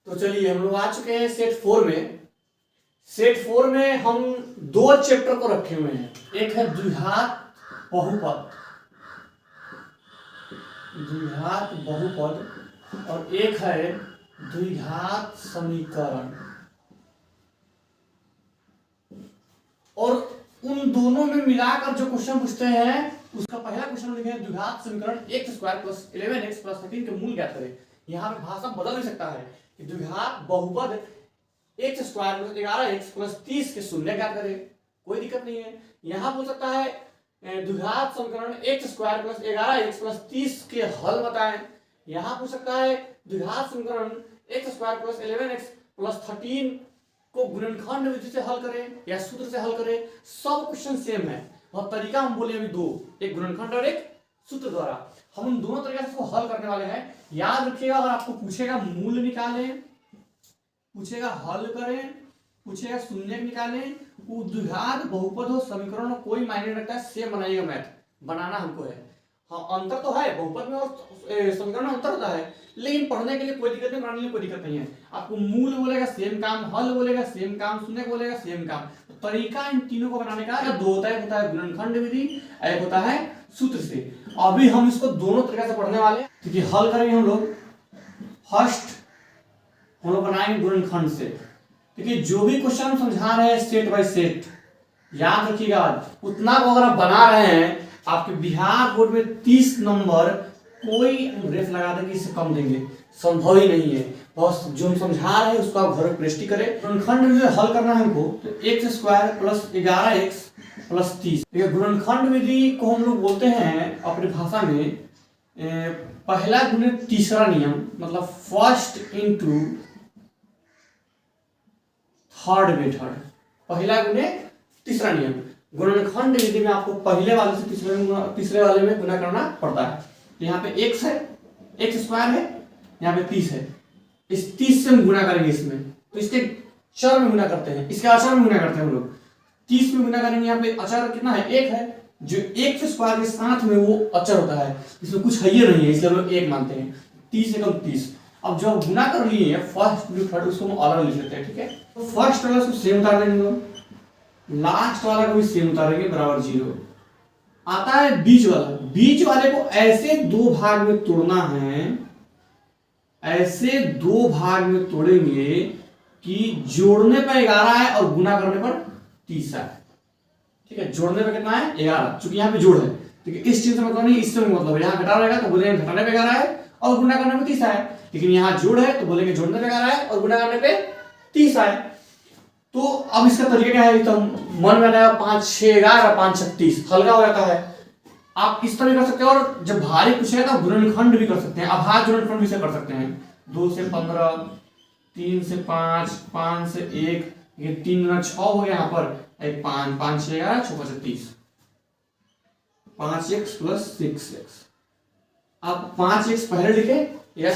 तो चलिए हम लोग आ चुके हैं सेट 4 में। सेट 4 में हम दो चैप्टर को रखे हुए हैं। एक है द्विघात बहुपद, द्विघात बहुपद, और एक है द्विघात समीकरण। और उन दोनों में मिलाकर जो क्वेश्चन पूछते हैं उसका पहला क्वेश्चन लिखे हैं द्विघात समीकरण x² + 11x + 13 के मूल ज्ञात करें। यहाँ पे भाषा बदल भी सकता है कि द्विघात बहुपद x² + 11x + 30 के शून्य ज्ञात करें, कोई दिक्कत नहीं है। यहाँ बोल सकता है द्विघात समीकरण x² + 11x + 30 के हल बताएं। यहाँ पूछ सकता है द्विघात समीकरण x² + 11x + 13 को गुणनखंड विधि से हल करें या सूत्र से हल करें। सब क्वेश्चन सेम है और तरीका हम बोले अभी दो, एक गुणनखंड और एक सूत्र द्वारा। हम उन दोनों तरीके से इसको हल करने वाले हैं। याद रखिएगा, अगर आपको पूछेगा मूल निकालें, पूछेगा हल करें, पूछेगा शून्य निकालें, वो द्विघात बहुपद हो समीकरण हो, कोई मायने नहीं रखता है, सेम बनाइएगा। मैथ बनाना हमको है। हाँ अंतर तो है, बहुपद में और समीकरण में अंतर होता है, लेकिन पढ़ने के लिए कोई दिक्कत नहीं, बनाने के लिए कोई दिक्कत नहीं है। आपको मूल बोलेगा सेम काम, हल बोलेगा सेम काम, शून्य बोलेगा सेम काम। तो तरीका इन तीनों को बनाने का दो होता है गुणनखंड विधि, एक होता है सूत्र से। अभी हम इसको दोनों तरीके से पढ़ने वाले हैं। ठीक है, हल करेंगे हम लोग। फर्स्ट हम लोग बनाएंगे गुणनखंड से। देखिए जो भी क्वेश्चन हम समझा रहे हैं सेट बाय सेट, याद रखिएगा उतना को अगर आप बना रहे हैं, आपके बिहार बोर्ड में 30 नंबर कोई रेफ लगा देंगे इससे कम देंगे, संभव ही नहीं है। बस जो हम समझा रहे हैं उसको आप घर में प्रैक्टिस करें। गुणनखंड विधि हल करना है हमको, तो x² + 11x + 30। देखिए गुणनखंड विधि को हम लोग बोलते हैं अपनी भाषा में पहला गुणे तीसरा नियम, मतलब फर्स्ट इंटू थर्ड मेथड। पहला गुणे तीसरा नियम गुणनखंड विधि में आपको पहले वाले से तीसरे वाले में गुना करना पड़ता है। यहाँ पे x है, x² है, यहाँ पे 30 है। इस 30 से हम गुना करेंगे इसमें, तो इसके चर में गुना करते हैं, इसके अचर में गुना करते हैं हम लोग। 30 में गुना करेंगे, यहाँ पे अचर कितना है, 1 है। जो x² के साथ में वो अचर होता है, इसमें कुछ है ही नहीं है, इसलिए हम लोग 1 मानते हैं। 30 × 30। अब जब गुना कर लिए फर्स्ट इंटू थर्ड, उसको हम अलग लिख लेते हैं। ठीक है, तो फर्स्ट वाला उसको सेम उतार देंगे, लास्ट वाला को भी सेम उतारेंगे, बराबर 0। आता है बीच वाला। बीच वाले को ऐसे दो भाग में तोड़ना है, ऐसे दो भाग में तोड़ेंगे कि जोड़ने पर 11 है और गुना करने पर 30 है। ठीक है, जोड़ने पर कितना है, 11, चूंकि यहाँ पे जोड़ है। ठीक है, इस चीज से मतलब नहीं, इससे मतलब यहाँ घटा रहेगा तो बोलेंगे घटाने पे 11 है और गुना करने पे 30 है। लेकिन यहाँ जोड़ है तो बोलेंगे जोड़ने पे 11 है और गुना करने पे 30 है। तो अब इसका तरीका क्या है, तो मन में आया 5 6 11 5 36 हल्का हो जाता है। आप इस तरह कर सकते हैं, और जब भारी पूछेगा तो गुणनखंड भी कर सकते हैं, अभाज्य गुणनखंड भी से कर सकते हैं। 2 से 15, 3 से 5, 5 से 1, ये 3 × 6 हो गया यहाँ पर, 5 5 6 11 6 5 30, 5x + 6x। आप 5x पहले लिखे या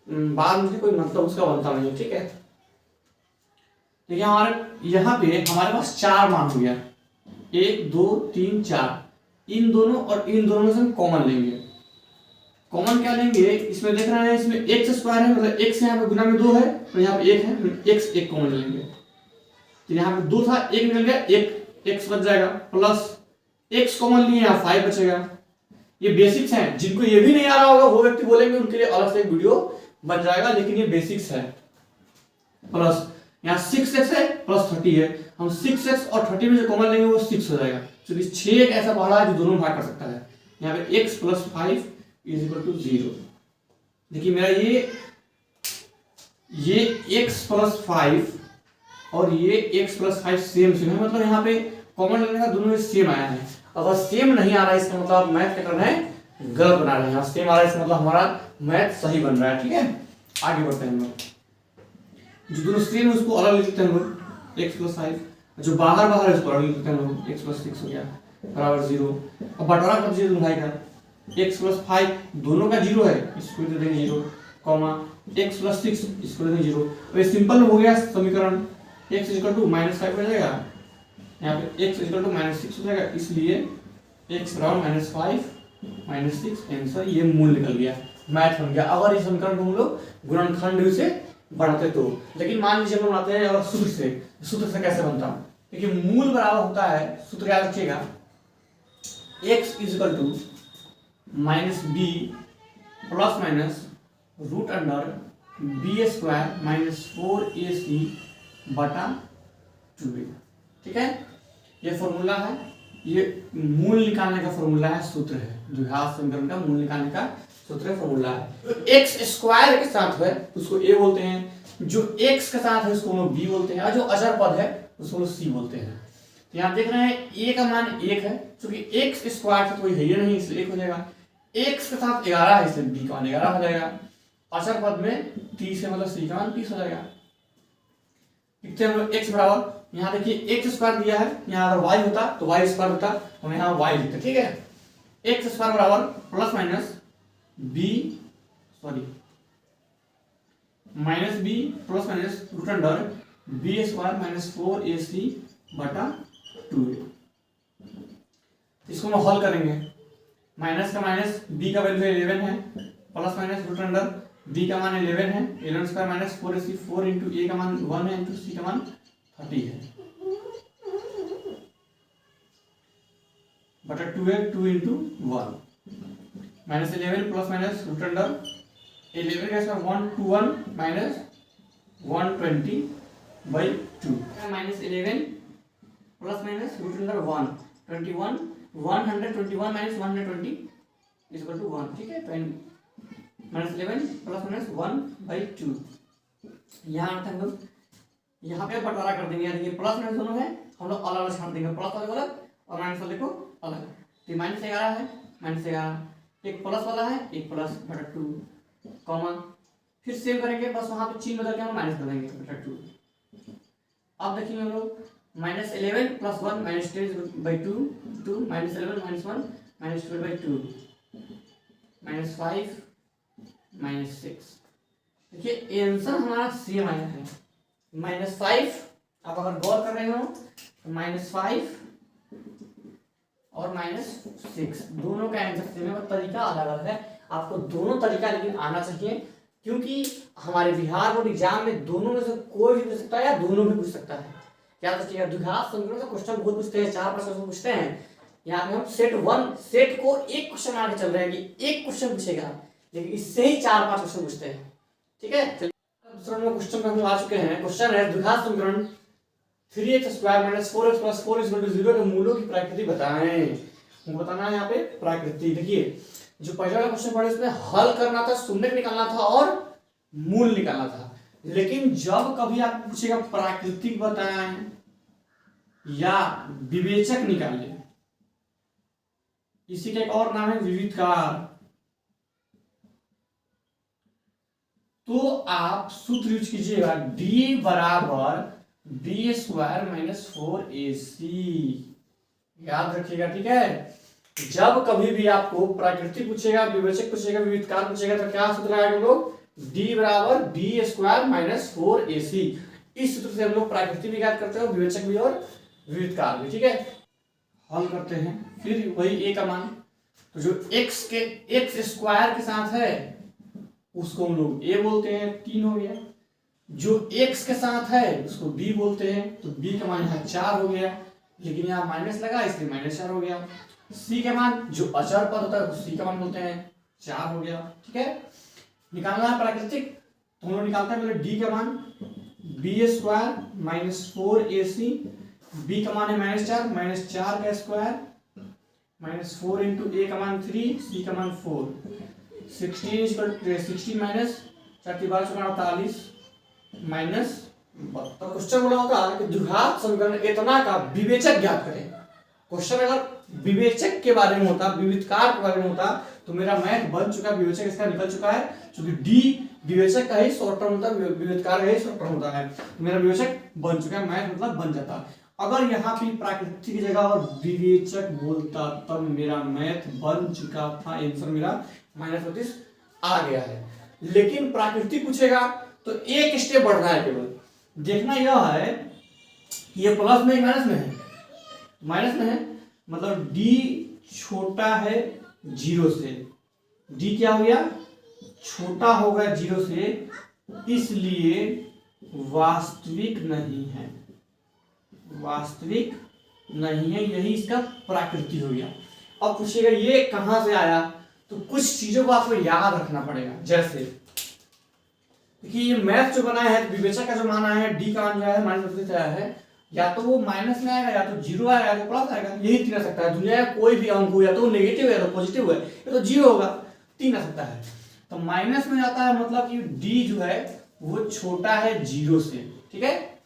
बाद में, कोई मतलब उसका बनता नहीं है। ठीक है, देखिए हमारे यहाँ पे हमारे पास 4 मान हो गया, 1 2 3 4। इन दोनों और इन दोनों में से हम कॉमन लेंगे। कॉमन क्या लेंगे, इसमें देख रहे हैं इसमें x² है, मतलब x यहाँ पे गुना में 2 है और यहाँ पे 1 है, x 1 कॉमन लेंगे। तो यहाँ पे 2 था, 1 निकल गया, 1 x बच जाएगा, प्लस x कॉमन लिए, यहाँ 5 बचेगा। ये बेसिक्स हैं, जिनको ये भी नहीं आ रहा होगा वो व्यक्ति बोलेंगे उनके लिए अलग से एक वीडियो बन जाएगा, लेकिन ये बेसिक्स है। प्लस यहाँ 6x है प्लस 30 है, हम 6x और 30 में जो कॉमन लेंगे वो 6 हो जाएगा। तो 6 एक ऐसा पढ़ा है जो दोनों भाग कर सकता है। यहाँ पे x + 5 = 0। देखिए मेरा ये x + 5 और ये x + 5 सेम है, मतलब यहाँ पे कॉमन लेने का दोनों में सेम आया है। अगर सेम नहीं आ रहा है इसका मतलब मैथ क्या कर रहे हैं, गलत बना रहे हैं। सेम आ रहा है इसका मतलब हमारा मैथ सही बन रहा है। ठीक है, आगे बढ़ते हैं हम लोग। जो दोनों सेम है उसको अलग लिख लेते हैं हम लोग, x + 5। जो बाहर है उसको अलग लिख लेते हैं हम लोग, x + 6 हो गया बराबर 0। अब बंटवारा कर दीजिए दोनों भाई का, x + 5 दोनों का 0 है, इसको दे देंगे 0, कॉमा x + 6 इसको दे देंगे 0। अब ये सिंपल हो गया समीकरण, x = -5 हो जाएगा, यहाँ पे x = -6 हो जाएगा, इसलिए x = -5 -6 आंसर, ये मूल निकल गया, मैथ बन गया। अगर इस समीकरण को हम लोग गुणनखंड से बढ़ते तो। लेकिन मान लीजिए हम लोग बनाते हैं और सूत्र से कैसे बनता है, देखिए मूल बराबर होता है, सूत्र याद रखिएगा, x is equal to minus b plus minus root under b square minus 4ac बटा 2a। ठीक है, ये फॉर्मूला है, ये मूल निकालने का फॉर्मूला है, सूत्र है, द्विघात समीकरण का मूल निकालने का सूत्र फॉर्मूला है। एक्स स्क्वायर के साथ है उसको a बोलते हैं, जो x के साथ है उसको हम लोग b बोलते हैं, और जो अचर पद है उसको हम लोग c बोलते हैं। तो यहाँ देख रहे हैं a का मान 1 है, क्योंकि x स्क्वायर से कोई है ही नहीं इसलिए 1 हो जाएगा। x के साथ 11 है इसलिए b का मान 11 हो जाएगा। अचर पद में 30 है मतलब c का मान 30 हो जाएगा। लिखते हैं हम लोग x बराबर, यहाँ देखिए x स्क्वायर दिया है, यहाँ अगर y होता तो y स्क्वायर होता, हम यहाँ y लिखते। ठीक है, x स्क्वायर बराबर plus minus minus b plus minus root under b square minus 4ac बटा 2a। इसको हम हल करेंगे, माइनस का माइनस, b का वैल्यू 11 है, plus minus root under b का मान 11 है, 11 square minus 4ac, 4 into a का मान 1 है, इंटू c का मान 30 है, बटा 2a, 2 into 1 minus 11 plus minus root under 11 का square 121 minus 120 by 2 minus 11 plus minus root under 121 121 minus 120 is equal to 1। ठीक है, माइनस 11 प्लस माइनस 1 बाई 2। यहाँ हम लोग यहाँ पे बंटवारा कर देंगे, यानी ये प्लस माइनस दोनों है, हम लोग अलग अलग छाट देंगे, प्लस वाले अलग और माइनस वाले को अलग। तो माइनस 11 है, माइनस 11, एक प्लस वाला है, एक प्लस बटा 2 कॉमा, फिर सेम करेंगे, बस वहां पे चिन्ह बदल के हम माइनस कर देंगे बटा 2। अब देखिए हम लोग minus 11 plus 1 minus 10 by 2 2 minus 11 minus 1 minus 12 by 2 minus 5 minus 6। देखिए आंसर हमारा सेम आया है, -5। आप अगर गौर कर रहे हो तो -5 और -6 दोनों का आंसर सेम है, और तरीका अलग अलग है। आपको दोनों तरीका लेकिन आना चाहिए, क्योंकि हमारे बिहार बोर्ड एग्जाम में दोनों में से कोई भी पूछ सकता है या दोनों भी पूछ सकता है। क्या रखिएगा, द्विघात समीकरण से क्वेश्चन बहुत पूछते हैं, 4-5 क्वेश्चन पूछते हैं। यहाँ पे हम सेट को एक क्वेश्चन आगे चल रहे हैं कि एक क्वेश्चन पूछेगा, लेकिन इससे ही 4-5 क्वेश्चन पूछते हैं। ठीक है, दूसरा क्वेश्चन में हम आ चुके हैं। क्वेश्चन है द्विघात समीकरण 3x square minus 4x plus 4 is equal to 0 के मूलों की प्रकृति बताएं। हमको बताना है यहाँ पे प्रकृति। देखिए जो पहला क्वेश्चन पढ़े उसमें हल करना था, शून्य निकालना था और मूल निकालना था, लेकिन जब कभी आप पूछेगा प्राकृतिक बताएं या विवेचक निकालें, इसी का एक और नाम है विविधकार, तो आप सूत्र यूज कीजिएगा d बराबर बी स्क्वायर माइनस 4ac। याद रखिएगा, ठीक है। जब कभी भी आपको प्राकृतिक पूछेगा, विवेचक पूछेगा, विविधकार पूछेगा, तो क्या सूत्र आएगा हम लोग, d बराबर बी स्क्वायर माइनस 4ac। इस सूत्र से हम लोग प्राकृतिक भी याद करते हैं, विवेचक भी और विविधकार भी। ठीक है, हल करते हैं, फिर वही a का मान, तो जो x स्क्वायर के साथ है उसको हम लोग a बोलते हैं, 3 हो गया। जो x के साथ है उसको b बोलते हैं, तो b का मान यहाँ 4 हो गया, लेकिन यहाँ माइनस लगा इसलिए -4 हो गया। c का मान जो अचर पद होता है c का मान बोलते हैं, 4 हो गया। ठीक है, निकालना है प्राकृतिक, तो हम लोग निकालते हैं पहले d का मान, B square minus 4ac, b का मान है -4 का स्क्वायर माइनस 4 इंटू a का मान 3, c का मान 4, 16 माइनस 48 माइनस। तो क्वेश्चन बोला होता है कि द्विघात समीकरण इतना का विवेचक ज्ञात करें। क्वेश्चन अगर विवेचक के बारे में होता, विविधकार के बारे में होता, तो मेरा मैथ बन चुका, विवेचक इसका निकल चुका है, क्योंकि डी विवेचक का ही शॉर्ट टर्म होता है, विविधकार का ही शॉर्ट टर्म होता है, तो मेरा विवेचक बन चुका है, मैथ मतलब बन जाता। अगर यहाँ पे प्राकृतिक की जगह और विवेचक बोलता तब मेरा मैथ बन चुका था, आंसर मेरा -32 आ गया है। लेकिन प्राकृतिक पूछेगा तो एक स्टेप बढ़ना है, केवल देखना यह है कि ये प्लस में माइनस में है, माइनस में है मतलब d छोटा है 0 से, d क्या हो गया, छोटा होगा 0 से, इसलिए वास्तविक नहीं है, वास्तविक नहीं है, यही इसका प्राकृति हो गया। अब पूछिएगा ये कहां से आया, तो कुछ चीजों को आपको याद रखना पड़ेगा। जैसे देखिए ये मैथ जो बनाया है, विवेचक का जो मान आया है, डी का मान जो है -32 आया है, या तो वो माइनस में आएगा, या तो जीरो आएगा, या तो प्लस आएगा, यही तीन आ सकता है। दुनिया का कोई भी अंक हो, या तो नेगेटिव है या तो पॉजिटिव है, या तो जीरो होगा, तीन आ सकता है। तो माइनस में जाता है मतलब कि डी जो है वो छोटा है जीरो से, ठीक है।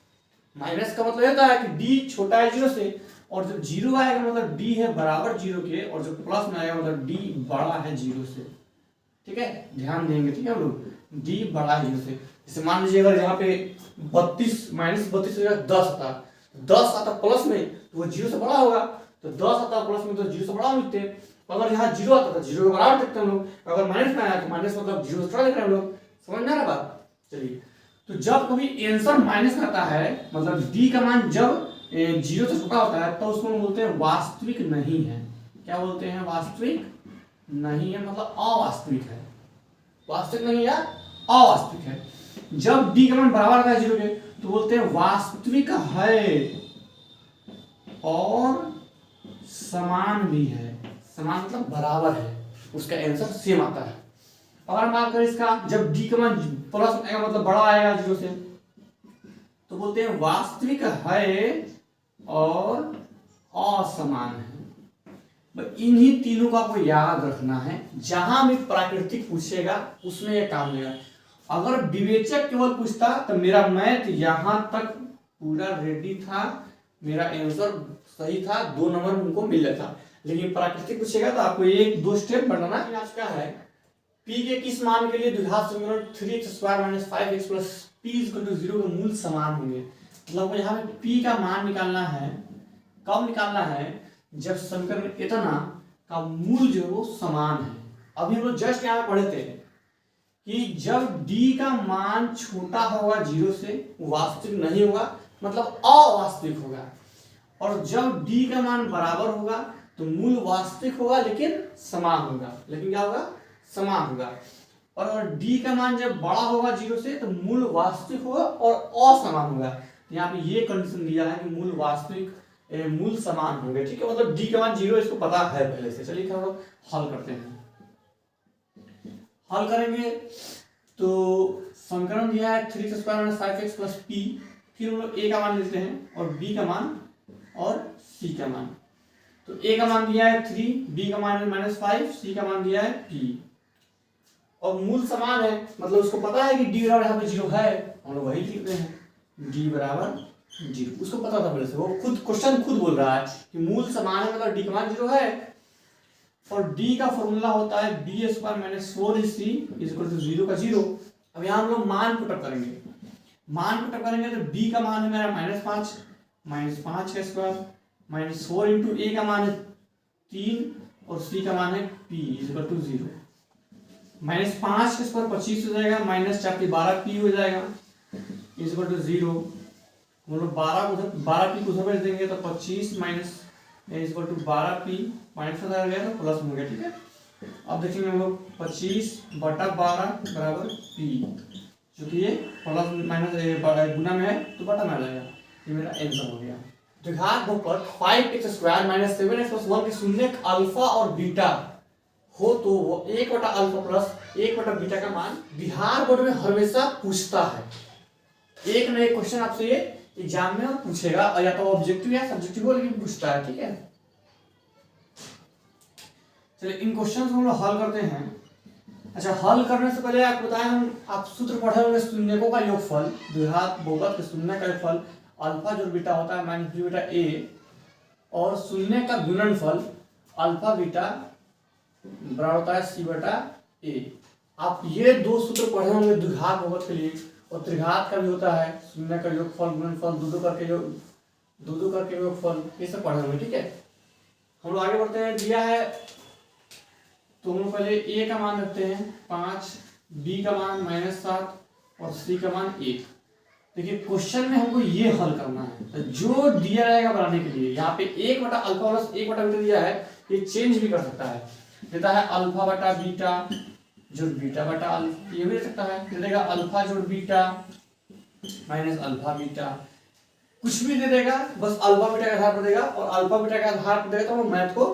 माइनस का मतलब होता है कि डी छोटा है जीरो से, और जब जीरो आएगा मतलब डी है बराबर जीरो के, और जब प्लस में आएगा मतलब डी बड़ा है जीरो से, ठीक है। ध्यान देंगे, ठीक है हम लोग, डी बड़ा है जीरो से। जैसे मान लीजिए अगर यहाँ पे 32 -32 10 आता, 10 आता प्लस में तो वो जीरो से बड़ा होगा, तो 10 आता प्लस में तो जीरो से बड़ा लिखते हैं। अगर यहाँ जीरो आता तो जीरो के बराबर लिखते हैं हम लोग। अगर माइनस में आया तो माइनस मतलब जीरो से छोटा लिख रहे हैं हम लोग। समझ में आ रहा बात? चलिए, तो जब कभी आंसर माइनस में आता है, मतलब डी का मान जब जीरो से छोटा होता है, तो उसको बोलते हैं वास्तविक नहीं है। क्या बोलते हैं? वास्तविक नहीं है, मतलब अवास्तविक है। वास्तविक नहीं है, अवास्तविक है। जब डी का मान बराबर आता है जीरो के, तो बोलते हैं वास्तविक है और समान भी है। समान मतलब बराबर है, उसका आंसर सेम आता है। अगर मान कर इसका जब डी का मान प्लस आएगा मतलब बड़ा आएगा जीरो से, तो बोलते हैं वास्तविक है और असमान है। इन्हीं तीनों को आपको याद रखना है। जहां भी प्राकृतिक पूछेगा उसमें यह काम लेगा। अगर विवेचक केवल पूछता तो मेरा मैथ यहां तक पूरा रेडी था, मेरा आंसर सही था, 2 नंबर उनको मिल जाता। लेकिन प्राकृतिक पूछेगा तो आपको 1-2 स्टेप बनाना है। p के किस मान के लिए द्विघात समीकरण 3x² - 5x + p = 0 के मूल समान होंगे। मतलब यहाँ पे p का मान निकालना है। कब निकालना है? जब समीकरण इतना का मूल जो है वो समान है। अभी हम लोग जस्ट यहाँ पढ़े थे कि जब d का मान छोटा होगा जीरो से, वास्तविक नहीं होगा, मतलब अवास्तविक होगा। और जब d का मान बराबर होगा तो मूल वास्तविक होगा लेकिन समान होगा। लेकिन क्या होगा? समान होगा। और अगर d का मान जब बड़ा होगा जीरो से तो मूल वास्तविक होगा और असमान होगा। यहाँ पे ये कंडीशन दिया है कि मूल वास्तविक मूल समान होंगे, ठीक है। मतलब d का मान जीरो, इसको पता है पहले से। चलिए हम लोग हल करते हैं। हल करेंगे तो समीकरण दिया है 3x² - 5x + p। फिर हम लोग a का मान लेते हैं और b का मान और c का मान। तो a का मान दिया है 3, b का मान है -5, c का मान दिया है p। और मूल समान है, मतलब उसको पता है कि d बराबर यहाँ पे जीरो है, हम लोग वही लिखते हैं, d बराबर जीरो। उसको पता था पहले से, वो खुद क्वेश्चन खुद बोल रहा है कि मूल समान है, मतलब d का मान जीरो है। और d का फॉर्मूला होता है b² - 4ac = 0 का 0। अब यहाँ हम लोग मान पुटअप करेंगे। मान पुटअप करेंगे तो b का मान है मेरा -5, -5 का स्क्वायर, -4 × a का मान है 3 और c का मान है p = 0। -5 का स्क्वायर 25 हो जाएगा, -4 × 12p हो जाएगा = 0। हम लोग 12p को उधर देंगे तो 25 = 12p माइनस हो जाएगा तो प्लस हो गया, ठीक है। अब देखेंगे हम लोग 25/12 = p, क्योंकि ये प्लस माइनस गुना में है तो बटा में आ जाएगा। ये मेरा आंसर हो गया। द्विघात बहुपद 5x² - 7x + 1 के शून्य अल्फा और बीटा हो तो वो 1/α + 1/बीटा का मान बिहार बोर्ड में हमेशा पूछता है। एक न एक क्वेश्चन आपसे ये एग्जाम में पूछेगा, या तो ऑब्जेक्टिव या सब्जेक्टिव हो, लेकिन पूछता है, ठीक है। चलिए इन क्वेश्चन को हम लोग हल करते हैं। अच्छा, हल करने से पहले आपको बताएं, आप सूत्र पढ़े होंगे शून्यकों का योगफल, द्विघात बहुपद के शून्य का योगफल अल्फा जो बीटा होता है -b बीटा a, और शून्य का गुणनफल अल्फा बीटा बराबर होता है c बटा a। आप ये 2 सूत्र पढ़े होंगे द्विघात बहुपद के लिए। और त्रिघात का भी होता है शून्य का योगफल, गुणनफल, दो दो करके योगफल, ये सब पढ़े होंगे, ठीक है। हम लोग आगे बढ़ते हैं। दिया है तो हम लोग पहले a का मान रखते हैं 5, b का मान -7 और c का मान 1। देखिए क्वेश्चन में हमको ये हल करना है, तो जो दिया रहेगा बनाने के लिए यहाँ पे 1/α + 1/बीटा दिया है, ये चेंज भी कर सकता है। देता है अल्फा बटा बीटा जोड़ बीटा बटा अल्फा, ये भी दे सकता है, दे देगा अल्फा जोड़ बीटा माइनस अल्फा बीटा, कुछ भी दे देगा, बस अल्फा बीटा के आधार पर देगा, और अल्फा बीटा के आधार पर देगा तो हम मैथ को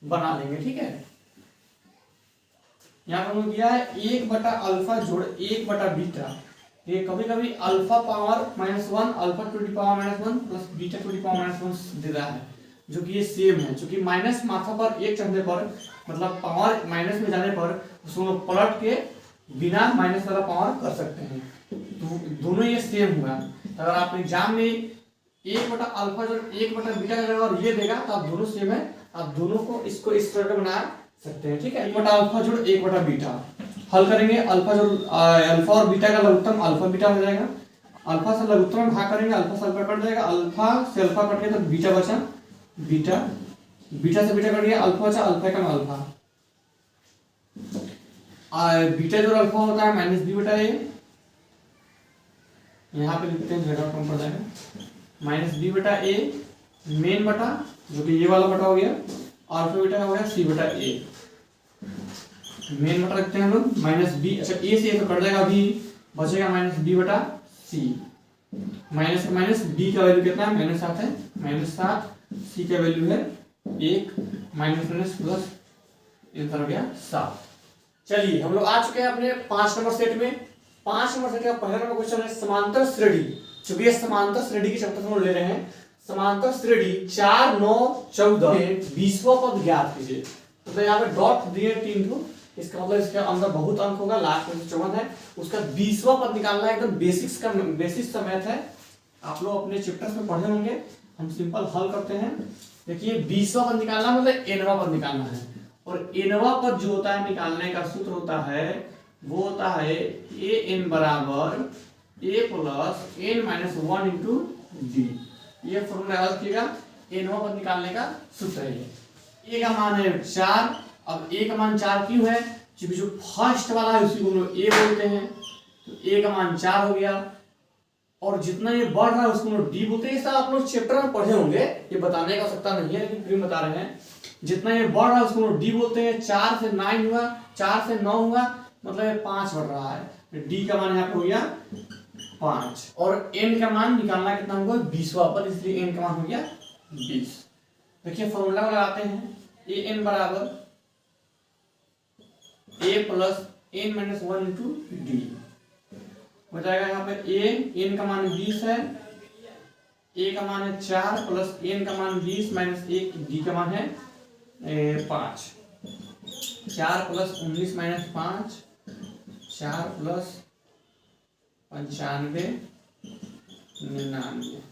बना लेंगे। ठीक है, यहाँ पर हमने किया है 1 बटा अल्फा जोड़ 1 बटा बीटा, ये कभी कभी alpha power -1 alpha to the power -1 plus beta to the power -1 दे रहा है, जो कि ये सेम है, क्योंकि माइनस माथा पर 1 चढ़ने पर मतलब पावर माइनस में जाने पर उसको पलट के बिना माइनस वाला पावर कर सकते हैं, तो दोनों ये सेम हुआ। अगर आप एग्जाम में 1 बटा अल्फा जोड़ 1 बटा बीटा का जगह और ये देगा तो आप दोनों सेम है, आप दोनों को इसको इस तरह का बना सकते हैं। ठीक है, 1 बटा अल्फा जोड़ 1 बटा बीटा हल करेंगे, अल्फा जोड़ अल्फा और बीटा का लघुत्तम अल्फा बीटा हो जाएगा, अल्फा से लघुत्तम में भाग करेंगे, अल्फा से अल्फा कट जाएगा, अल्फा से अल्फा कट गया तो बीटा बचा, बीटा बीटा से बीटा कट गया, अल्फा बचा, अल्फा का अल्फा, बीटा जो अल्फा होता है माइनस बी बटा ए, यहाँ पे लिखते हैं जगह कम पड़ जाएगा, माइनस बी बटा ए मेन बटा जो कि ये वाला बटा हो गया, अल्फा बीटा का हो गया सी बटा ए, मेन बटा रखते हैं हम लोग माइनस बी, अच्छा ए से ए तो कट जाएगा, अभी बचेगा माइनस बी बटा सी, माइनस माइनस बी का वैल्यू कितना है -7 है, -7, सी का वैल्यू है 1, माइनस माइनस प्लस आंसर हो गया 7। चलिए हम लोग आ चुके हैं अपने 5 नंबर सेट में। 5 नंबर सेट का पहला नंबर क्वेश्चन है समांतर श्रेणी, चूंकि ये समांतर श्रेणी की चैप्टर हम लोग ले रहे हैं, समांतर श्रेणी 4 9 14 में 20वां पद ज्ञात कीजिए, तो यहाँ पे डॉट दिए 3 को, इसका मतलब इसके अंदर बहुत अंक होगा, लास्ट में 54 है, उसका 20वां पद निकालना है, एकदम बेसिक्स का बेसिक्स का मैथ है, आप लोग अपने चैप्टर्स में पढ़े होंगे, हम सिंपल हल करते हैं। देखिए 20वां पद निकालना मतलब nवां पद निकालना है, और nवां पद जो होता है निकालने का सूत्र होता है वो होता है an बराबर a plus n minus 1 into D, ये फॉर्मूला याद रखिएगा, nवां पद निकालने का सूत्र है। a का मान है 4, अब a का मान 4 क्यों है, क्योंकि जो फर्स्ट वाला है उसी को हम लोग a बोलते हैं, तो a का मान 4 हो गया, और जितना ये बढ़ रहा है उसको हम लोग d बोलते हैं। ये सब आप लोग चैप्टर में पढ़े होंगे, ये बताने का आवश्यकता नहीं है, लेकिन फिर बता रहे हैं, जितना ये बढ़ रहा है उसको हम लोग d बोलते हैं। 4 से 9 हुआ, 4 से 9 हुआ, मतलब ये 5 बढ़ रहा है, d का मान यहाँ पे हो गया 5, और n का मान निकालना कितना होगा 20वां पद, इसलिए n का मान हो गया 20। देखिए फॉर्मूला लगाते हैं, an बराबर a plus n minus 1 into D हो जाएगा, यहाँ पे a n का मान 20 है, a का मान है 4 प्लस n का मान 20 माइनस 1, d का मान है 5, 4 प्लस 19 माइनस 5, 4 प्लस 95 99।